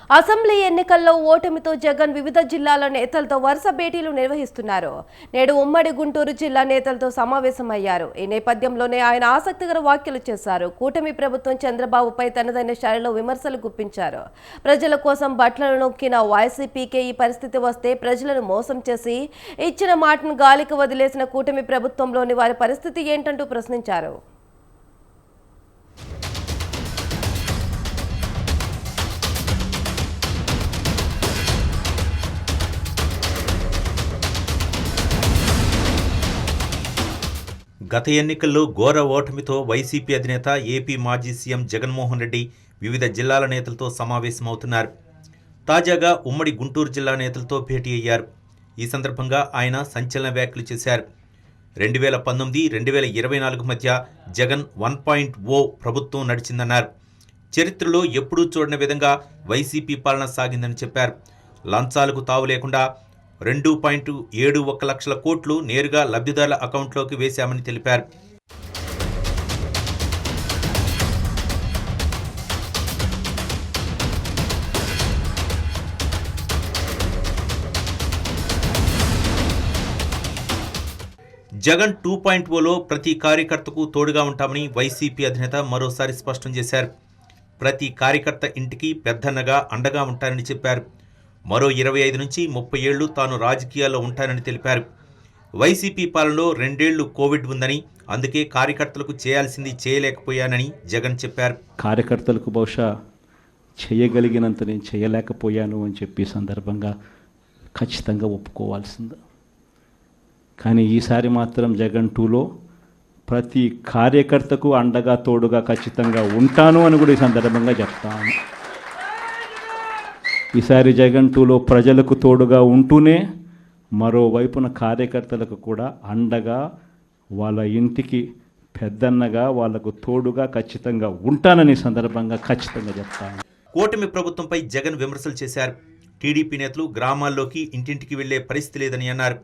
Assembly ఎన్నికల్లో ఓటమితో జగన్ వివిధ జిల్లాల నేతలతో వరుస భేటీలు నిర్వహిస్తున్నారు. నేడు ఉమ్మడి గుంటూరు జిల్లా నేతలతో సమావేశమయ్యారు. ఈ నేపథ్యంలోనే ఆయన ఆసక్తికర వ్యాఖ్యలు చేశారు. కూటమి ప్రభుత్వం చంద్రబాబుపై తనదైన శైలిలో విమర్శలు గుప్పించారు. ప్రజల కోసం బట్టలను నొక్కిన వైసీపీకే ఈ పరిస్థితి వస్తే ప్రజలను మోసం చేసి ఇచ్చిన మాటను గాలికి వదిలేసిన కూటమి ప్రభుత్వంలోని వారి పరిస్థితి ఏంటంటూ ప్రశ్నించారు. గత ఎన్నికల్లో ఘోర ఓటమితో వైసీపీ అధినేత ఏపీ మాజీ సీఎం జగన్మోహన్ రెడ్డి వివిధ జిల్లాల నేతలతో సమావేశమవుతున్నారు. తాజాగా ఉమ్మడి గుంటూరు జిల్లా నేతలతో భేటీ అయ్యారు. ఈ సందర్భంగా ఆయన సంచలన వ్యాఖ్యలు చేశారు. 2019-2024 మధ్య జగన్ 1.0 ప్రభుత్వం నడిచిందన్నారు. చరిత్రలో ఎప్పుడూ చూడని విధంగా వైసీపీ పాలన సాగిందని చెప్పారు. లంచాలకు తావు లేకుండా 2.71 లక్షల కోట్లు నేరుగా లబ్ధిదారుల అకౌంట్లోకి వేశామని తెలిపారు. జగన్ 2.0లో ప్రతి కార్యకర్తకు తోడుగా ఉంటామని వైసీపీ అధినేత మరోసారి స్పష్టం చేశారు. ప్రతి కార్యకర్త ఇంటికి పెద్దన్నగా అండగా ఉంటారని చెప్పారు. మరో 25 నుంచి 30 ఏళ్లు తాను రాజకీయాల్లో ఉంటానని తెలిపారు. వైసీపీ పాలనలో 2 ఏళ్లు కోవిడ్ ఉందని, అందుకే కార్యకర్తలకు చేయాల్సింది చేయలేకపోయానని జగన్ చెప్పారు. కార్యకర్తలకు బహుశా చేయగలిగినంత నేను చేయలేకపోయాను అని చెప్పి సందర్భంగా ఖచ్చితంగా ఒప్పుకోవాల్సింది. కానీ ఈసారి మాత్రం జగన్ 2లో ప్రతి కార్యకర్తకు అండగా తోడుగా ఖచ్చితంగా ఉంటాను అని కూడా ఈ సందర్భంగా చెప్తాను. ఈసారి జగన్ 2లో ప్రజలకు తోడుగా ఉంటూనే మరోవైపున కార్యకర్తలకు కూడా అండగా, వాళ్ళ ఇంటికి పెద్దన్నగా, వాళ్లకు తోడుగా ఖచ్చితంగా ఉంటానని సందర్భంగా ఖచ్చితంగా చెప్తాను. కూటమి ప్రభుత్వంపై జగన్ విమర్శలు చేశారు. టీడీపీ నేతలు గ్రామాల్లోకి ఇంటింటికి వెళ్లే పరిస్థితి లేదని అన్నారు.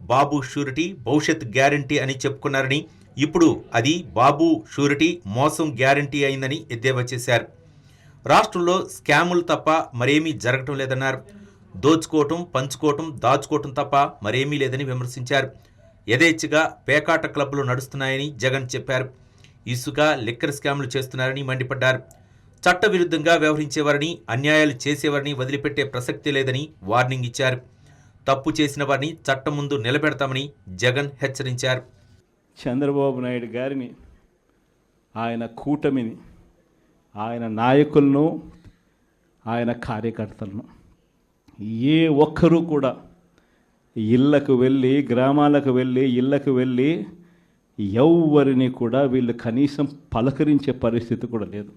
బాబు షూరిటీ భవిష్యత్ గ్యారంటీ అని చెప్పుకున్నారని, ఇప్పుడు అది బాబు షూరిటీ మోసం గ్యారంటీ అయిందని ఎద్దేవా చేశారు. రాష్ట్రంలో స్కాములు తప్ప మరేమీ జరగటం లేదన్నారు. దోచుకోవటం, పంచుకోవటం, దాచుకోవటం తప్ప మరేమీ లేదని విమర్శించారు. యథేచ్ఛగా పేకాట క్లబ్లు నడుస్తున్నాయని జగన్ చెప్పారు. ఇసుక, లిక్కర్ స్కాములు చేస్తున్నారని మండిపడ్డారు. చట్టవిరుద్ధంగా వ్యవహరించేవారిని, అన్యాయాలు చేసేవారిని వదిలిపెట్టే ప్రసక్తి లేదని వార్నింగ్ ఇచ్చారు. తప్పు చేసిన వారిని చట్టం ముందు నిలబెడతామని జగన్ హెచ్చరించారు. చంద్రబాబు నాయుడు గారిని, ఆయన కూటమిని, ఆయన నాయకులను, ఆయన కార్యకర్తలను ఏ ఒక్కరూ కూడా ఇళ్లకు వెళ్ళి, గ్రామాలకు వెళ్ళి, ఇళ్లకు వెళ్ళి ఎవరిని కూడా వీళ్ళు కనీసం పలకరించే పరిస్థితి కూడా లేదు.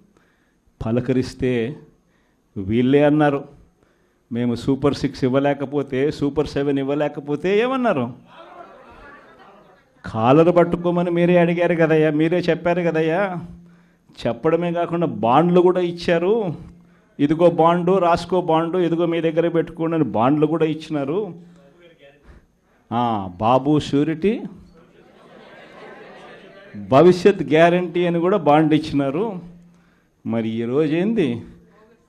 పలకరిస్తే వీళ్ళే అన్నారు, మేము సూపర్ 6 ఇవ్వలేకపోతే, సూపర్ 7 ఇవ్వలేకపోతే ఏమన్నారు? కాలర్ పట్టుకోమని మీరే అడిగారు కదయ్యా, మీరే చెప్పారు కదయ్యా. చెప్పడమే కాకుండా బాండ్లు కూడా ఇచ్చారు. ఇదిగో బాండు, రాసుకో బాండు, ఇదిగో మీ దగ్గర పెట్టుకోండి అని బాండ్లు కూడా ఇచ్చినారు. బాబు షూరిటీ భవిష్యత్ గ్యారంటీ అని కూడా బాండ్ ఇచ్చినారు. మరి ఈరోజు ఏంది?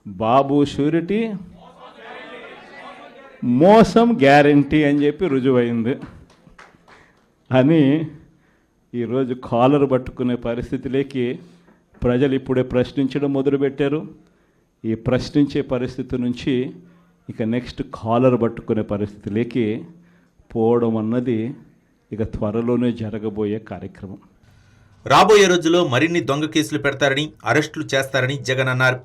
బాబు షూరిటీ మోసం గ్యారంటీ అని చెప్పి రుజువైంది అని ఈరోజు కాలర్ పట్టుకునే పరిస్థితిలోకి ప్రజలు ఇప్పుడే ప్రశ్నించడం మొదలుపెట్టారు. ఈ ప్రశ్నించే పరిస్థితి నుంచి ఇక నెక్స్ట్ కాలర్ పట్టుకునే పరిస్థితిలోకి పోవడం అన్నది ఇక త్వరలోనే జరగబోయే కార్యక్రమం. రాబోయే రోజుల్లో మరిన్ని దొంగ కేసులు పెడతారని, అరెస్టులు చేస్తారని జగన్ అన్నారు.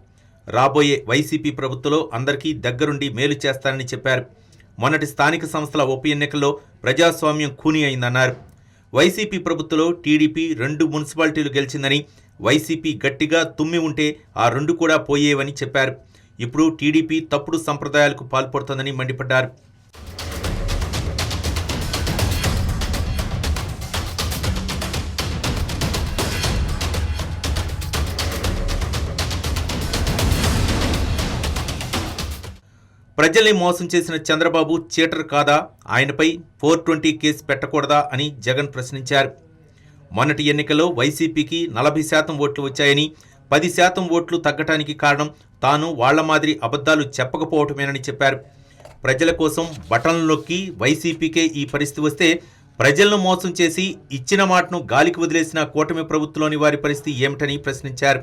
రాబోయే వైసీపీ ప్రభుత్వంలో అందరికీ దగ్గరుండి మేలు చేస్తారని చెప్పారు. మొన్నటి స్థానిక సంస్థల ఉప ఎన్నికల్లో ప్రజాస్వామ్యం ఖూనీ అయిందన్నారు. వైసీపీ ప్రభుత్వంలో టీడీపీ 2 మున్సిపాలిటీలు గెలిచిందని, వైసీపీ గట్టిగా తుమ్మి ఉంటే ఆ 2 కూడా పోయేవని చెప్పారు. ఇప్పుడు టీడీపీ తప్పుడు సంప్రదాయాలకు పాల్పడుతోందని మండిపడ్డారు. ప్రజల్ని మోసం చేసిన చంద్రబాబు చీటర్ కాదా? ఆయనపై 420 కేసు పెట్టకూడదా అని జగన్ ప్రశ్నించారు. మొన్నటి ఎన్నికల్లో వైసీపీకి 40% ఓట్లు వచ్చాయని, 10% ఓట్లు తగ్గటానికి కారణం తాను వాళ్ల మాదిరి అబద్ధాలు చెప్పకపోవటమేనని చెప్పారు. ప్రజల కోసం బటన్లు నొక్కి వైసీపీకే ఈ పరిస్థితి వస్తే ప్రజలను మోసం చేసి ఇచ్చిన మాటను గాలికి వదిలేసిన కూటమి ప్రభుత్వంలోని వారి పరిస్థితి ఏమిటని ప్రశ్నించారు.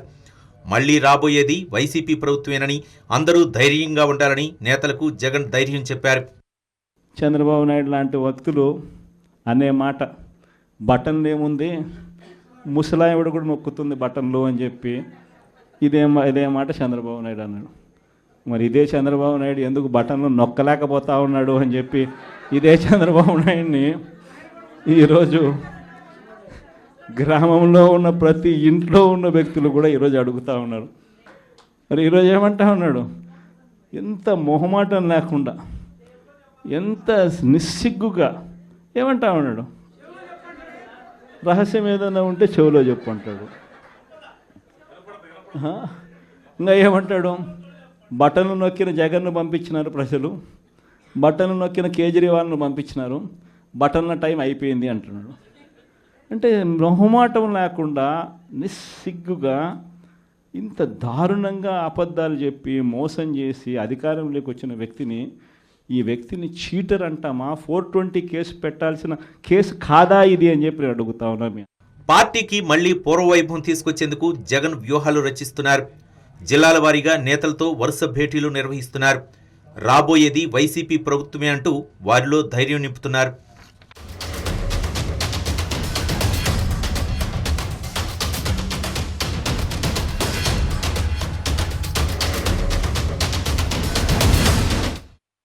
మళ్లీ రాబోయేది వైసీపీ ప్రభుత్వమేనని, అందరూ ధైర్యంగా ఉండాలని నేతలకు జగన్ ధైర్యం చెప్పారు. చంద్రబాబు నాయుడు లాంటి వ్యక్తులు అనే మాట, బటన్లు ఏముంది, ముసలావిడ కూడా నొక్కుతుంది బటన్లు అని చెప్పి ఇదే మాట చంద్రబాబు నాయుడు అన్నాడు. మరి ఇదే చంద్రబాబు నాయుడు ఎందుకు బటన్లు నొక్కలేకపోతా ఉన్నాడు అని చెప్పి ఇదే చంద్రబాబు నాయుడిని ఈరోజు గ్రామంలో ఉన్న ప్రతి ఇంట్లో ఉన్న వ్యక్తులు కూడా ఈరోజు అడుగుతూ ఉన్నారు. మరి ఈరోజు ఏమంటా ఉన్నాడు, ఎంత మొహమాటం లేకుండా, ఎంత నిస్సిగ్గుగా ఏమంటా ఉన్నాడు, రహస్యం ఏదైనా ఉంటే చెవిలో చెప్పు అంటాడు. ఇంకా ఏమంటాడు, బటన్లు నొక్కిన జగన్ను పంపించినారు ప్రజలు, బటన్లు నొక్కిన కేజ్రీవాల్ను పంపించినారు, బటన్ల టైం అయిపోయింది అంటున్నాడు. అంటే మొహమాటం లేకుండా నిస్సిగ్గుగా ఇంత దారుణంగా అబద్ధాలు చెప్పి మోసం చేసి అధికారంలోకి వచ్చిన వ్యక్తిని, ఈ వ్యక్తిని చీటర్ అంటామా, 420 కేసు పెట్టాల్సిన కేసు కాదా ఇది అని చెప్పి అడుగుతా ఉన్నాం. పార్టీకి మళ్లీ పూర్వవైభవం తీసుకొచ్చేందుకు జగన్ వ్యూహాలు రచిస్తున్నారు. జిల్లాల వారీగా నేతలతో వరుస భేటీలు నిర్వహిస్తున్నారు. రాబోయేది వైసీపీ ప్రభుత్వమే అంటూ వారిలో ధైర్యం నింపుతున్నారు.